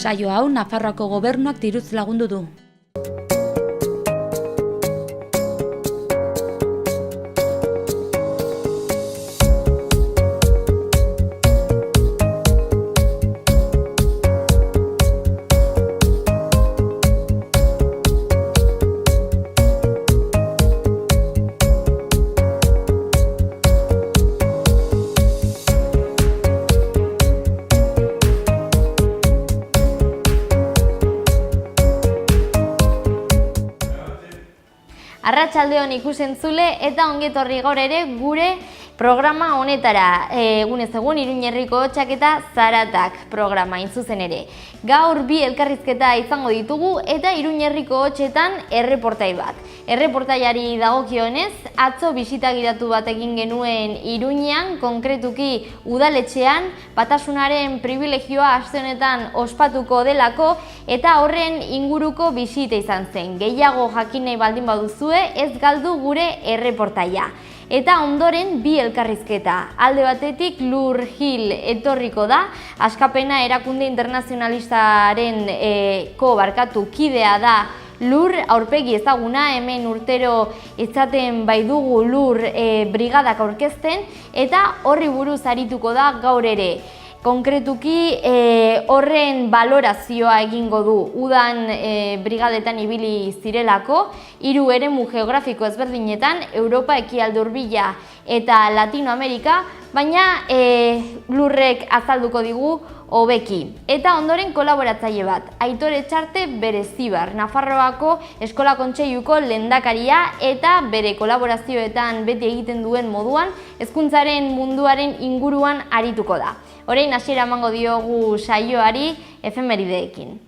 Saio hau Nafarroako Gobernuak diruz lagundu du. Arratsaldeon ikusentzule eta ongetorri gaur ere gure programa honetara. Egunez egun Iruñerriko hotsak eta zaratak programa zuzen ere. Gaur bi elkarrizketa izango ditugu eta Iruñerriko hotsetan erreportai bat. Erreportaiari dagokionez, atzo bisita gidatu bat egin genuen Iruñean, konkretuki udaletxean, batasunaren pribilegioa aste honetan ospatuko delako eta horren inguruko bisita izan zen. Gehiago jakin nahi baldin baduzue, ez galdu gure erreportaia. Eta ondoren bi elkarrizketa. Alde batetik Lur Gil etorriko da, Askapena erakunde internazionalistaren kidea da Lur, aurpegi ezaguna, hemen urtero izaten baidugu Lur brigadak aurkezten, eta horri buruz arituko da gaur ere. Konkretuki horren balorazioa egingo du, udan brigadetan ibili zirelako, 3 eremu geografiko ezberdinetan, Europa, Ekialde Hurbila eta Latinoamerika, baina Lurrek azalduko digu hobeki. Eta ondoren kolaboratzaile bat, Aitor Etxarte Berezibar, Nafarroako Eskola Kontseiluko lehendakaria eta bere kolaborazioetan beti egiten duen moduan, hezkuntzaren munduaren inguruan arituko da. Orain hasiera emango diogu saioari efemerideekin.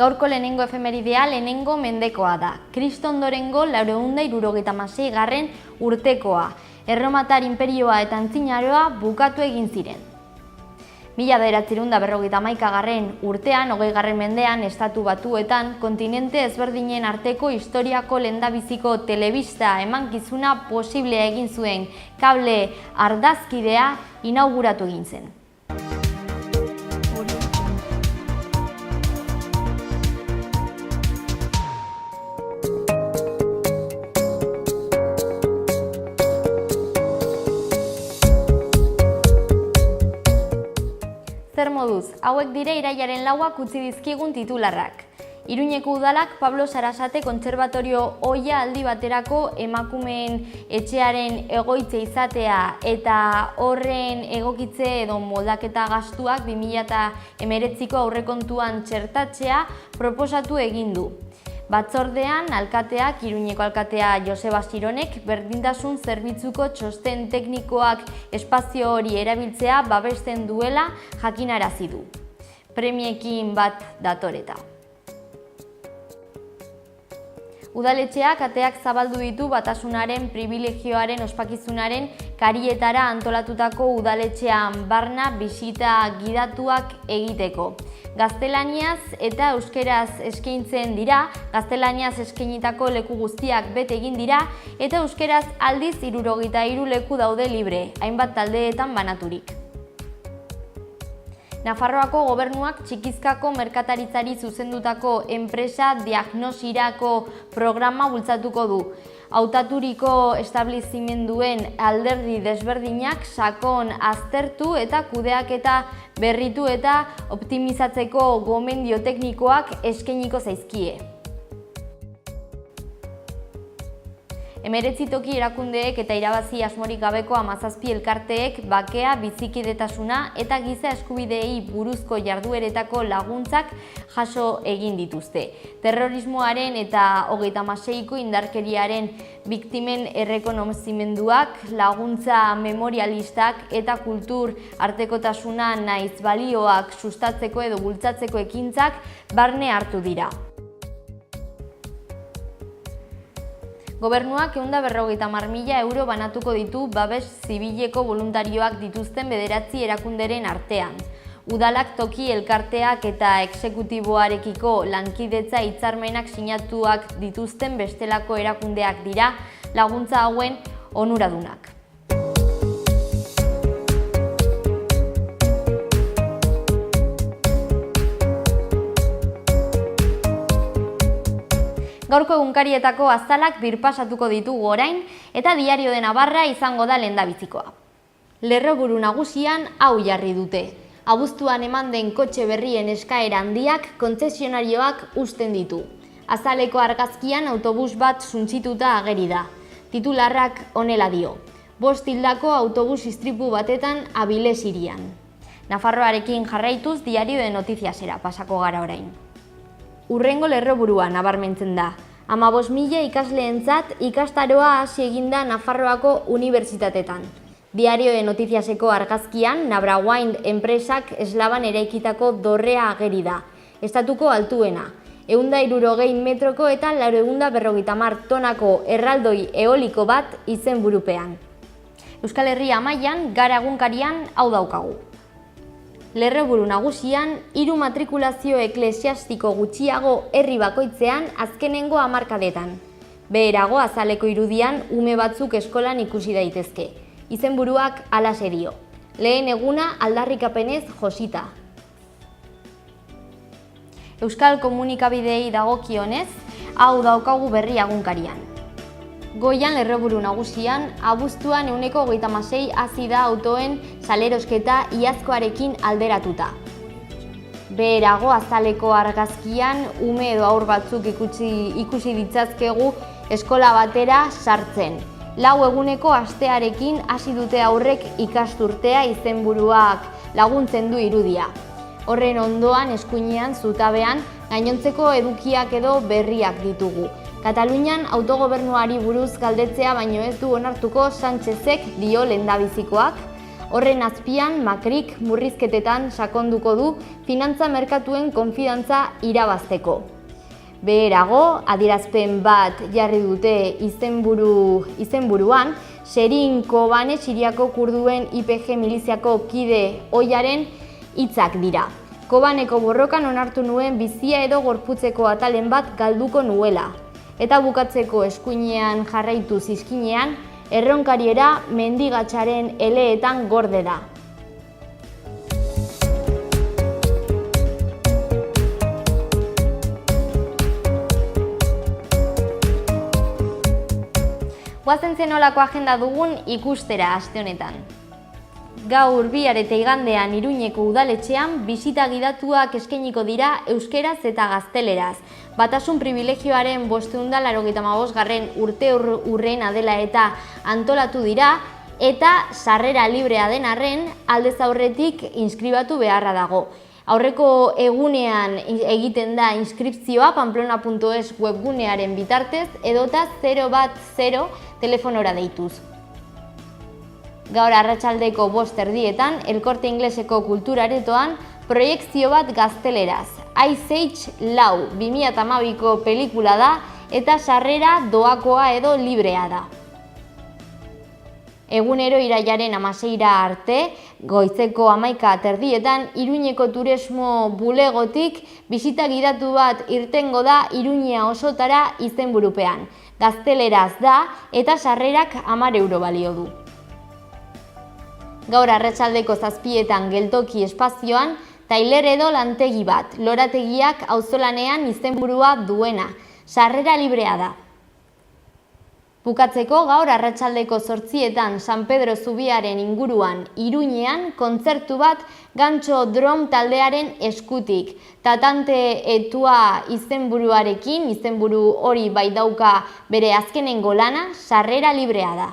Gaurko lehenengo efemeridea lehenengo mendekoa da. Kristo ondorengo 476. urtekoa. Erromatar inperioa eta antzinaroa bukatu egin ziren. 1951. urtean, 20. mendean, Estatu Batuetan, kontinente ezberdinen arteko historiako lehendabiziko telebista emankizuna posible egin zuen kable ardazkidea inauguratu egin zen. Zer moduz, hauek dire irailaren 4ak utzi dizkigun titularrak. Iruñeko udalak Pablo Sarasate kontserbatorio ohia aldi baterako emakumeen etxearen egoitza izatea eta horren egokitze edo moldaketa gastuak 2019ko aurrekontuan txertatzea proposatu egin du. Batzordean, alkateak, Iruñeko alkatea Joseba Sironek, berdintasun zerbitzuko txosten teknikoak espazio hori erabiltzea babesten duela jakinarazi du. Premiekin bat datoreta. Udaletxeak ateak zabaldu ditu batasunaren pribilegioaren ospakizunaren karietara antolatutako udaletxean barna bisita gidatuak egiteko. Gaztelaniaz eta euskeraz eskaintzen dira, gaztelaniaz eskainitako leku guztiak bete egin dira eta euskeraz aldiz 63 leku daude libre, hainbat taldeetan banaturik. Nafarroako Gobernuak txikizkako merkataritzari zuzendutako enpresa diagnosirako programa bultzatuko du. Hautaturiko establizimenduen alderdi desberdinak sakon aztertu eta kudeaketa berritu eta optimizatzeko gomendio teknikoak eskainiko zaizkie. 19 toki erakundeek eta irabazi asmorik gabeko 17 elkarteek bakea, bizikidetasuna eta giza eskubideei buruzko jardueretako laguntzak jaso egin dituzte. Terrorismoaren eta 36ko indarkeriaren biktimen errekonozimenduak, laguntza memorialistak eta kultur artekotasuna naiz balioak sustatzeko edo bultzatzeko ekintzak barne hartu dira. Gobernuak 150.000 euro banatuko ditu babes zibileko voluntarioak dituzten 9 erakunderen artean. Udalak toki elkarteak eta exekutiboarekiko lankidetza hitzarmenak sinatuak dituzten bestelako erakundeak dira laguntza hauen onuradunak. Gaurko egunkarietako azalak birpasatuko ditugu orain eta Diario de Navarra izango da lehendabizikoa. Lerroburu nagusian hau jarri dute. Abuztuan eman den kotxe berrien eskaera handiak kontzesionarioak uzten ditu. Azaleko argazkian autobus bat suntsituta ageri da. Titularrak honela dio: 5 hildako autobus istripu batetan Avilés hirian. Nafarroarekin jarraituz Diario de Noticiasera pasako gara orain. Urrengo lerroburua nabarmentzen da. 15.000 ikasleentzat ikastaroa hasi eginda Nafarroako unibertsitatetan. Diario de Noticiaseko argazkian Nabrawain enpresak eslaban eraikitako dorrea ageri da. Estatuko altuena. 160 metroko eta 450 tonako erraldoi eoliko bat izenburupean. Euskal Herria mailan Gara egunkarian hau daukagu. Lerroburu nagusian, 3 matrikulazio eklesiastiko gutxiago herri bakoitzean azkenengo hamarkadetan. Beherago azaleko irudian ume batzuk eskolan ikusi daitezke. Izenburuak halaxe dio. Lehen eguna aldarrikapenez josita. Euskal komunikabideei dagokionez, hau daukagu berri egunkarian. Goian lerroburu nagusian, abuztuan 126 hasi da autoen salerosketa iazkoarekin alderatuta. Beherago azaleko argazkian ume edo haur batzuk ikusi ditzazkegu eskola batera sartzen. 4 eguneko astearekin hasi dute aurrek ikasturtea izenburuak laguntzen du irudia. Horren ondoan eskuinean zutabean gainontzeko edukiak edo berriak ditugu. Katalunian autogobernuari buruz galdetzea baino ez du onartuko Sánchezek dio lehendabizikoak. Horren azpian Macrik murrizketetan sakonduko du finantza merkatuen konfidantza irabazteko. Beherago, adierazpen bat jarri dute izenburuan, Sherin Kobane Siriako kurduen YPG miliziako kide ohiaren hitzak dira. Kobaneko borrokan onartu nuen bizia edo gorputzeko atalen bat galduko nuela. Eta bukatzeko eskuinean jarraitu zizkinean, erronkariera mendigatxaren eleetan gorde da. Guazen zenolako agenda dugun ikustera aste honetan. Gaur bihar eta igandean Iruñeko udaletxean bisita gidatuak eskainiko dira euskeraz eta gazteleraz. Batasun pribilegioaren 585. urte urrena dela eta antolatu dira eta sarrera librea den arren aldez aurretik inskribatu beharra dago. Aurreko egunean egiten da inskripzioa pamplona.es webgunearen bitartez edota 010 telefonora deituz. Gaur arratsaldeko 5:00 El Corte Ingleseko kulturaretoan proiekzio bat gazteleraz. Ice Age 4 2012ko pelikula da eta sarrera doakoa edo librea da. Egunero irailaren 16 arte, goizeko 11:30 Iruñeko turismo bulegotik bisita gidatu bat irtengo da Iruña osotara izenburupean. Gazteleraz da eta sarrerak 10 euro balio du. Gaur arratsaldeko 7:00 geltoki espazioan, tailer edo lantegi bat, lorategiak auzolanean izenburua duena, sarrera librea da. Bukatzeko gaur arratsaldeko 8:00 San Pedro Zubiaren inguruan Iruñean kontzertu bat Gantxo Drum taldearen eskutik. Tatante etua izenburuarekin, izenburu hori bai dauka bere azkenengo lana, sarrera librea da.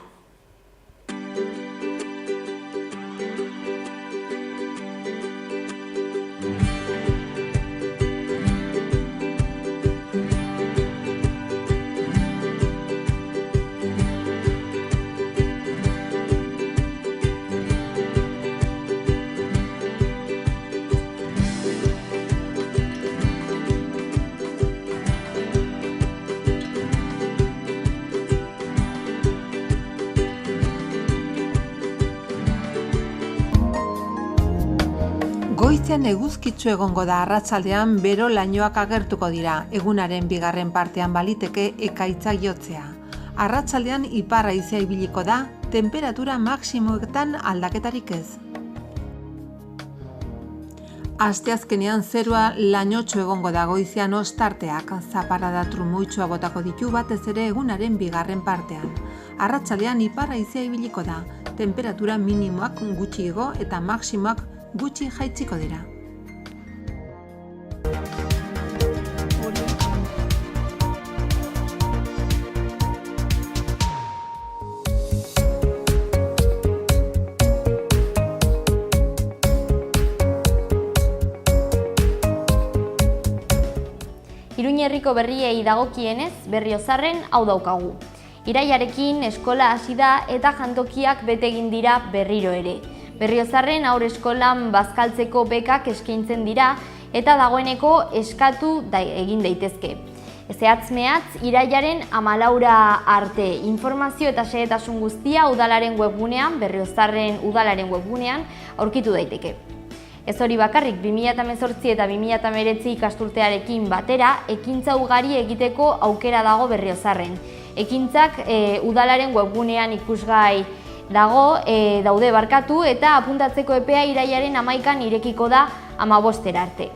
Goizean eguzkitsu egongo da, arratsaldean bero lainoak agertuko dira, egunaren bigarren partean baliteke ekaitzak jotzea. Arratsaldean ipar haizea ibiliko da, temperatura maximoetan aldaketarik ez. Asteazkenean zerua lainotxo egongo da, goizean ostarteak, zaparrada trumoitxoa botako ditu batez ere egunaren bigarren partean. Arratsaldean ipar haizea ibiliko da, temperatura minimoak gutxi igo eta maximoak gutxi jaitsiko dira. Iruñerriko berriei dagokienez, Berriozarren hau daukagu. Iraiarekin eskola hasi da eta jantokiak bete egin dira berriro ere. Berriozarren haur eskolan bazkaltzeko bekak eskaintzen dira eta dagoeneko eskatu egin daitezke. Zehatz-mehatz iraiaren 14 arte. Informazio eta xehetasun guztia udalaren webgunean, Berriozarren udalaren webgunean aurkitu daiteke. Ez hori bakarrik, 2018 eta 2019 ikasturtearekin batera, ekintza ugari egiteko aukera dago Berriozarren. Ekintzak udalaren webgunean ikusgai daude barkatu eta apuntatzeko epea iraiaren 11an irekiko da 15 arte.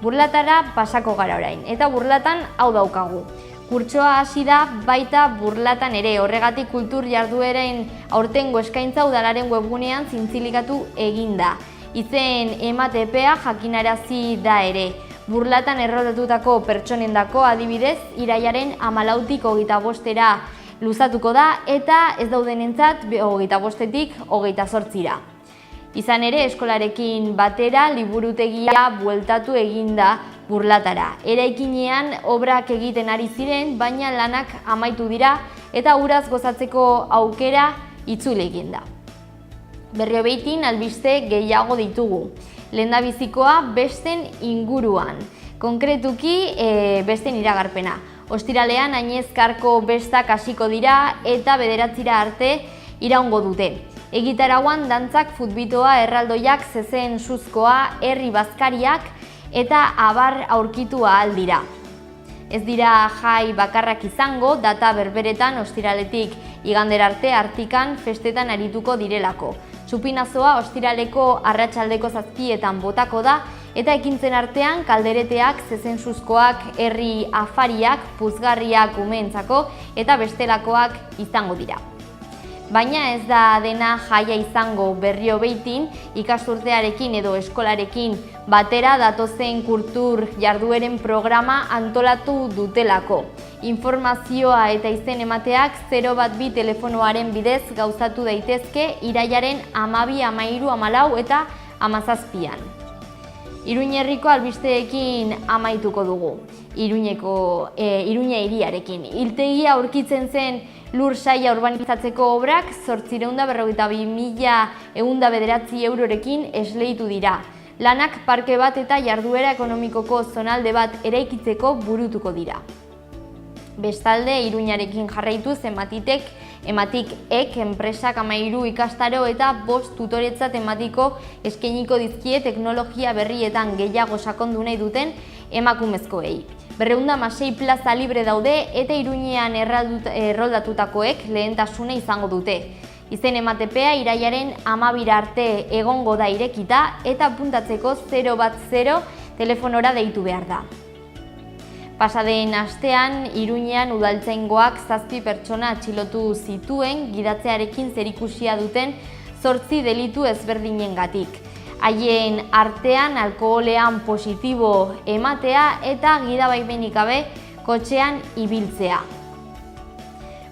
Burlatara pasako gara orain, eta burlatan hau daukagu. Kurtsoa hasi da baita burlatan ere, horregatik kultur jardueren aurtengo eskaintza udalaren webgunean zintzilikatu eginda. Izen emate epea jakinarazi da ere. Burlatan erroldatutako pertsonendako adibidez, iraiaren 14tik 25era luzatuko da eta ez daudenentzat 25etik 28ra. Izan ere, eskolarekin batera liburutegia bueltatu eginda burlatara. Eraikinean obrak egiten ari ziren, baina lanak amaitu dira eta uraz gozatzeko aukera itzuli eginda. Berriobeitin albiste gehiago ditugu. Lehendabizikoa besten inguruan. Konkretuki besten iragarpena. Ostiralean Añezkarko bestak hasiko dira eta 9 arte iraungo dute. Egitarauan dantzak, futbitoa, erraldoiak, zezen suzkoa, herri bazkariak eta abar aurkitu ahal dira. Ez dira jai bakarrak izango, data berberetan ostiraletik igandera arte artikan festetan arituko direlako. Txupinazoa ostiraleko arratsaldeko 7etan botako da eta ekintzen artean kaldereteak, zezensuzkoak, herri afariak, puzgarriak umeentzako eta bestelakoak izango dira. Baina ez da dena jaia izango Berriobeitin ikasturtearekin edo eskolarekin batera datozen kultur jardueren programa antolatu dutelako. Informazioa eta izen emateak 012 telefonoaren bidez gauzatu daitezke iraiaren 12, 13, 14 eta 17an. Iruñerriko albisteekin amaituko dugu. Iruña hiriarekin. Hiltegia aurkitzen zen lur saia urbanizatzeko obrak 842.109 eurorekin esleitu dira. Lanak parke bat eta jarduera ekonomikoko zonalde bat eraikitzeko burutuko dira. Bestalde, Iruñarekin jarraituz ematik enpresak 13 ikastaro eta 5 tutoretzat ematiko eskainiko dizkie teknologia berrietan gehiago sakondu nahi duten emakumezkoei. 206 plaza libre daude eta Iruñean erroldatutakoek lehentasuna izango dute. Izen ematepea iraiaren 12 arte egongo da irekita eta apuntatzeko 010 telefonora deitu behar da. Pasaden astean, Iruñean udaltzaingoak 7 pertsona atxilotu zituen gidatzearekin zerikusia duten 8 delitu ezberdinengatik. Haien artean alkoholean positibo ematea eta gidabaimenik gabe kotxean ibiltzea.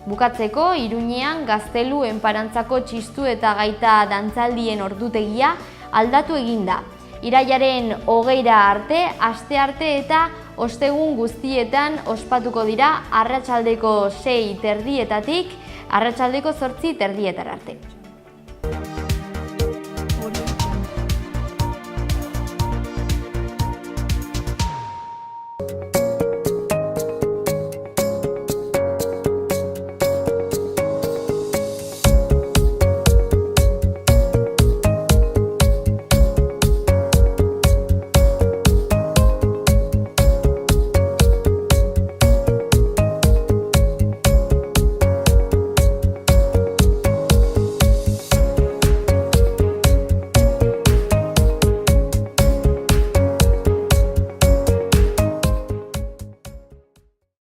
Bukatzeko, Iruñean Gaztelu enparantzako txistu eta gaita dantzaldien ordutegia aldatu eginda. Iraiaren 20 arte, astearte eta ostegun guztietan ospatuko dira arratsaldeko 6:30 arratsaldeko 8:30 arte.